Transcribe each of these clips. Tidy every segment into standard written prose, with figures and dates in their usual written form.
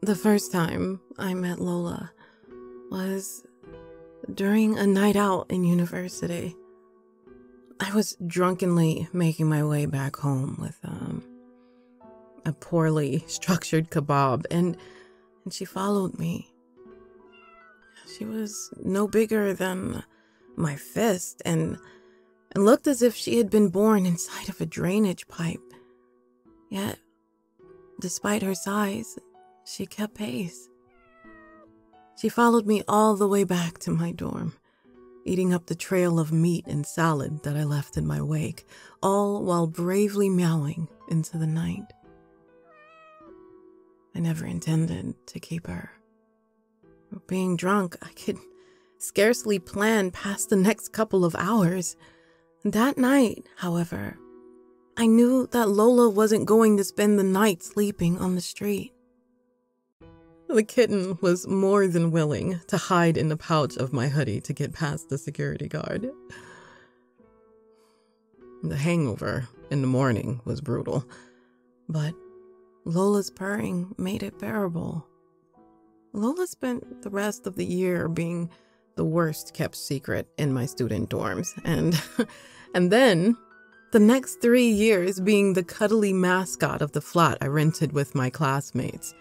The first time I met Lola was during a night out in university. I was drunkenly making my way back home with a poorly structured kebab, and she followed me. She was no bigger than my fist and looked as if she had been born inside of a drainage pipe. Yet, despite her size, she kept pace. She followed me all the way back to my dorm, eating up the trail of meat and salad that I left in my wake, all while bravely meowing into the night. I never intended to keep her. Being drunk, I could scarcely plan past the next couple of hours. That night, however, I knew that Lola wasn't going to spend the night sleeping on the street. The kitten was more than willing to hide in the pouch of my hoodie to get past the security guard. The hangover in the morning was brutal, but Lola's purring made it bearable. Lola spent the rest of the year being the worst kept secret in my student dorms, and then the next 3 years being the cuddly mascot of the flat I rented with my classmates.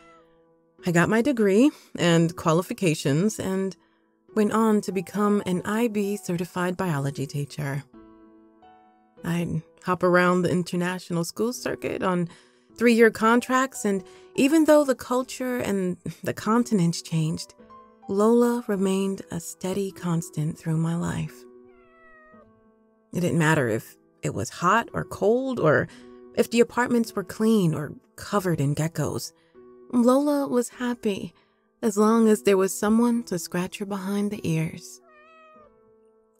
I got my degree and qualifications and went on to become an IB certified biology teacher. I'd hop around the international school circuit on 3-year contracts, and even though the culture and the continents changed, Lola remained a steady constant through my life. It didn't matter if it was hot or cold, or if the apartments were clean or covered in geckos. Lola was happy as long as there was someone to scratch her behind the ears.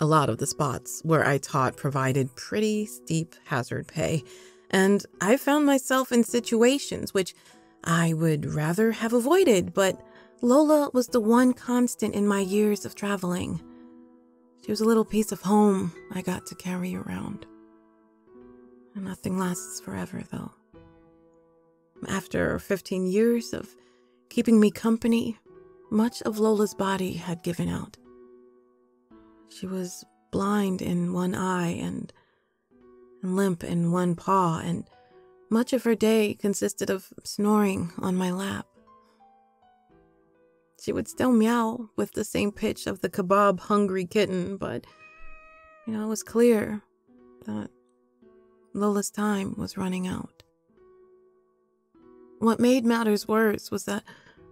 A lot of the spots where I taught provided pretty steep hazard pay, and I found myself in situations which I would rather have avoided, but Lola was the one constant in my years of traveling. She was a little piece of home I got to carry around. And nothing lasts forever, though. After 15 years of keeping me company, much of Lola's body had given out. She was blind in one eye and limp in one paw, and much of her day consisted of snoring on my lap. She would still meow with the same pitch of the kebab-hungry kitten, but, it was clear that Lola's time was running out. What made matters worse was that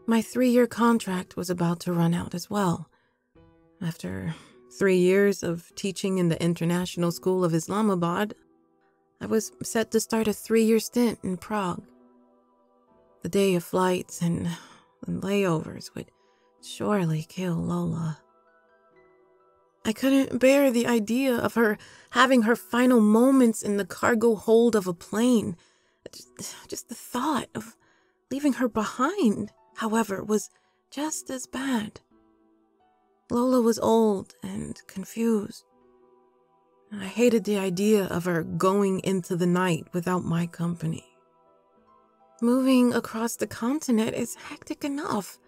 my 3-year contract was about to run out as well. After 3 years of teaching in the International School of Islamabad, I was set to start a 3-year stint in Prague. The day of flights and layovers would surely kill Lola. I couldn't bear the idea of her having her final moments in the cargo hold of a plane. Just the thought of leaving her behind, however, was just as bad. Lola was old and confused. I hated the idea of her going into the night without my company. Moving across the continent is hectic enough,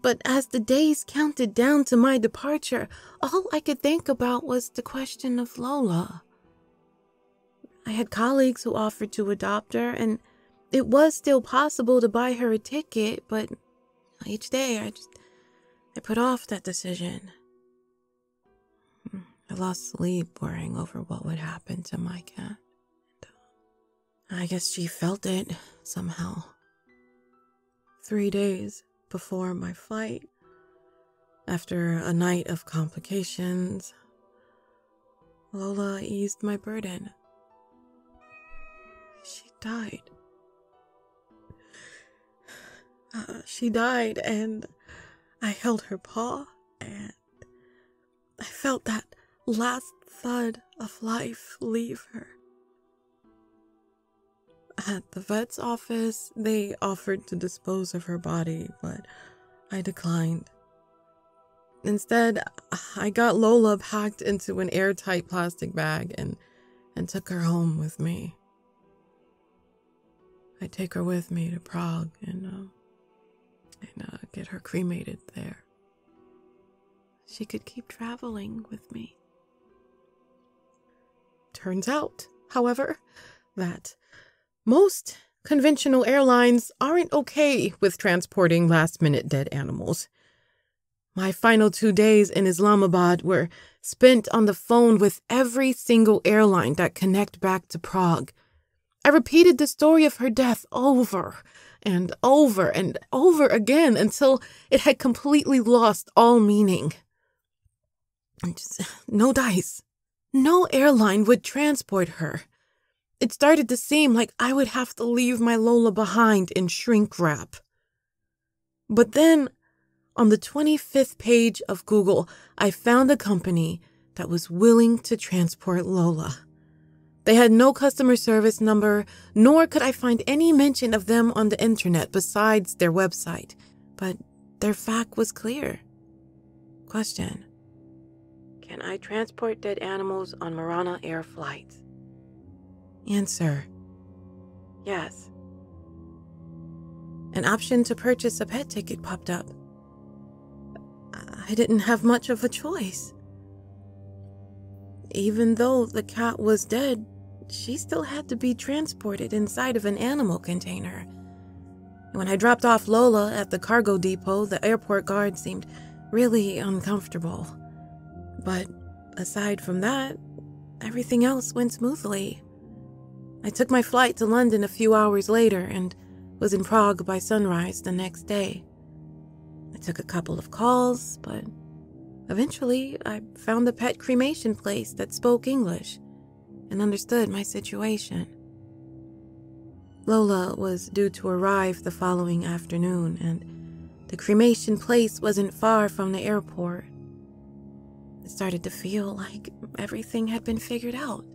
but as the days counted down to my departure, all I could think about was the question of Lola. I had colleagues who offered to adopt her, and it was still possible to buy her a ticket, but each day I put off that decision. I lost sleep worrying over what would happen to my cat. I guess she felt it somehow. 3 days before my flight, after a night of complications, Lola eased my burden. She died. She died, and I held her paw, and I felt that last thud of life leave her. At the vet's office, they offered to dispose of her body, but I declined. Instead, I got Lola packed into an airtight plastic bag and took her home with me. I take her with me to Prague, and and get her cremated there. She could keep traveling with me. Turns out, however, that most conventional airlines aren't okay with transporting last-minute dead animals. My final 2 days in Islamabad were spent on the phone with every single airline that connect back to Prague. I repeated the story of her death over and over and over again until it had completely lost all meaning. No dice. No airline would transport her. It started to seem like I would have to leave my Lola behind in shrink wrap. But then, on the 25th page of Google, I found a company that was willing to transport Lola. They had no customer service number, nor could I find any mention of them on the internet besides their website, but their fact was clear. Question: can I transport dead animals on Morana Air flights? Answer: yes. An option to purchase a pet ticket popped up. I didn't have much of a choice. Even though the cat was dead, she still had to be transported inside of an animal container. When I dropped off Lola at the cargo depot, the airport guard seemed really uncomfortable. But aside from that, everything else went smoothly. I took my flight to London a few hours later and was in Prague by sunrise the next day. I took a couple of calls, but eventually I found a pet cremation place that spoke English and understood my situation. Lola was due to arrive the following afternoon, and the cremation place wasn't far from the airport. It started to feel like everything had been figured out.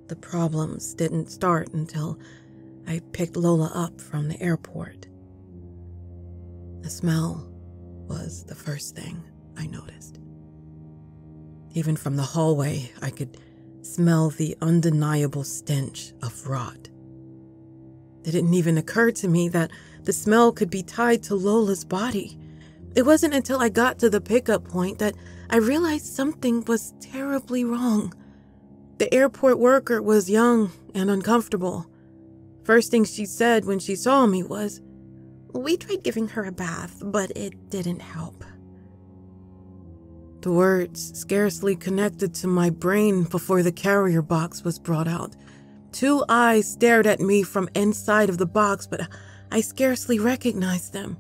The problems didn't start until I picked Lola up from the airport. The smell was the first thing I noticed. Even from the hallway, I could smell the undeniable stench of rot. It didn't even occur to me that the smell could be tied to Lola's body. It wasn't until I got to the pickup point that I realized something was terribly wrong. The airport worker was young and uncomfortable. First thing she said when she saw me was, "We tried giving her a bath, but it didn't help." The words scarcely connected to my brain before the carrier box was brought out. 2 eyes stared at me from inside of the box, but I scarcely recognized them.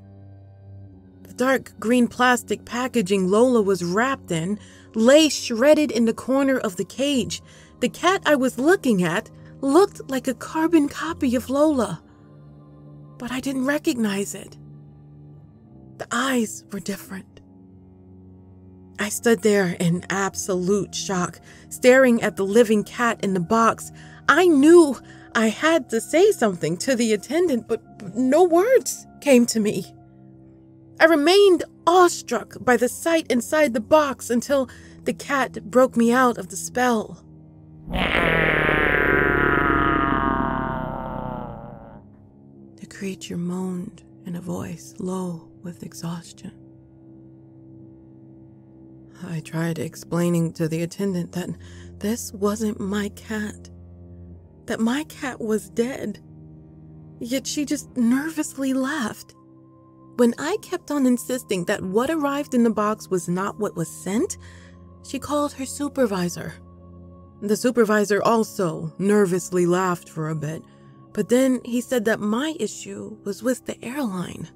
The dark green plastic packaging Lola was wrapped in lay shredded in the corner of the cage. The cat I was looking at looked like a carbon copy of Lola, but I didn't recognize it. The eyes were different. I stood there in absolute shock, staring at the living cat in the box. I knew I had to say something to the attendant, but no words came to me. I remained awestruck by the sight inside the box until the cat broke me out of the spell. The creature moaned in a voice low with exhaustion. I tried explaining to the attendant that this wasn't my cat, that my cat was dead, yet she just nervously laughed. When I kept on insisting that what arrived in the box was not what was sent, she called her supervisor. The supervisor also nervously laughed for a bit, but then he said that my issue was with the airline.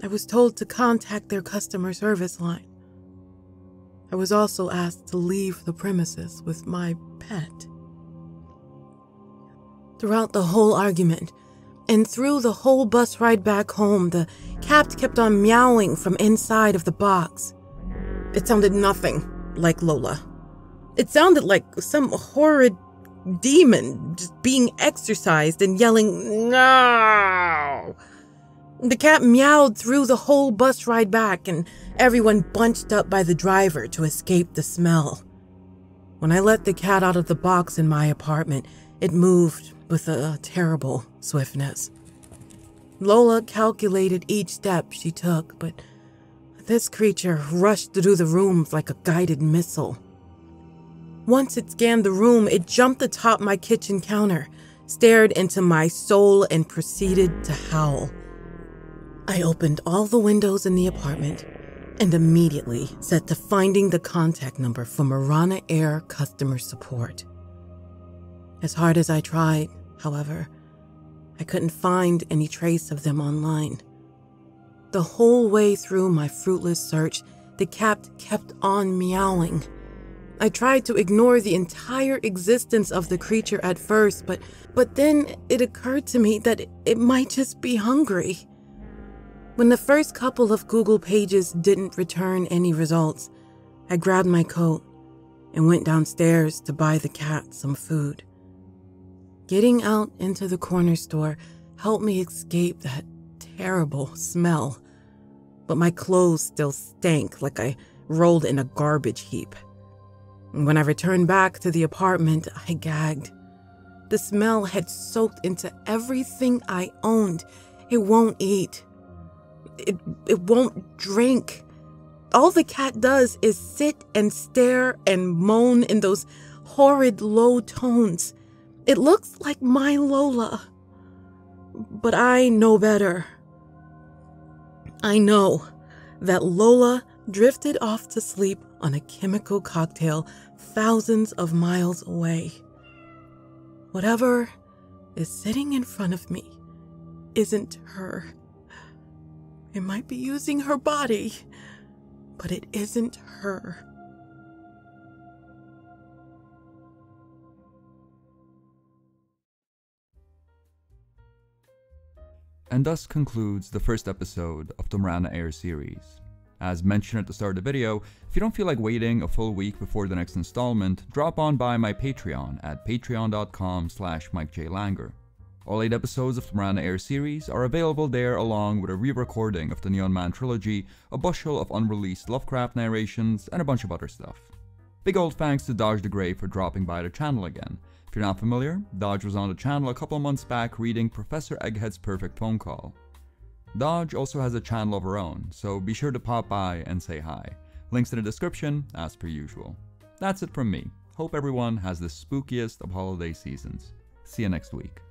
I was told to contact their customer service line. I was also asked to leave the premises with my pet. Throughout the whole argument, and through the whole bus ride back home, the cat kept on meowing from inside of the box. It sounded nothing like Lola. It sounded like some horrid demon just being exorcised and yelling, "No!" The cat meowed through the whole bus ride back, and everyone bunched up by the driver to escape the smell. When I let the cat out of the box in my apartment, it moved with a terrible swiftness. Lola calculated each step she took, but this creature rushed through the rooms like a guided missile. Once it scanned the room, it jumped atop my kitchen counter, stared into my soul, and proceeded to howl. I opened all the windows in the apartment and immediately set to finding the contact number for Morana Air customer support. As hard as I tried, however, I couldn't find any trace of them online. The whole way through my fruitless search, the cat kept on meowing. I tried to ignore the entire existence of the creature at first, but then it occurred to me that it might just be hungry. When the first couple of Google pages didn't return any results, I grabbed my coat and went downstairs to buy the cat some food. Getting out into the corner store helped me escape that terrible smell, but my clothes still stank like I rolled in a garbage heap. When I returned back to the apartment, I gagged. The smell had soaked into everything I owned. It won't eat. It won't drink. All the cat does is sit and stare and moan in those horrid low tones. It looks like my Lola. But I know better. I know that Lola drifted off to sleep on a chemical cocktail thousands of miles away. Whatever is sitting in front of me isn't her. It might be using her body, but it isn't her. And thus concludes the first episode of the Morana Air series. As mentioned at the start of the video, if you don't feel like waiting a full week before the next installment, drop on by my Patreon at patreon.com/MikeJLanger. All 8 episodes of the Morana Air series are available there, along with a re-recording of the Neon Man trilogy, a bushel of unreleased Lovecraft narrations, and a bunch of other stuff. Big old thanks to Dodge the Grey for dropping by the channel again. If you're not familiar, Dodge was on the channel a couple months back reading Professor Egghead's Perfect Phone Call. Dodge also has a channel of her own, so be sure to pop by and say hi. Links in the description, as per usual. That's it from me. Hope everyone has the spookiest of holiday seasons. See you next week.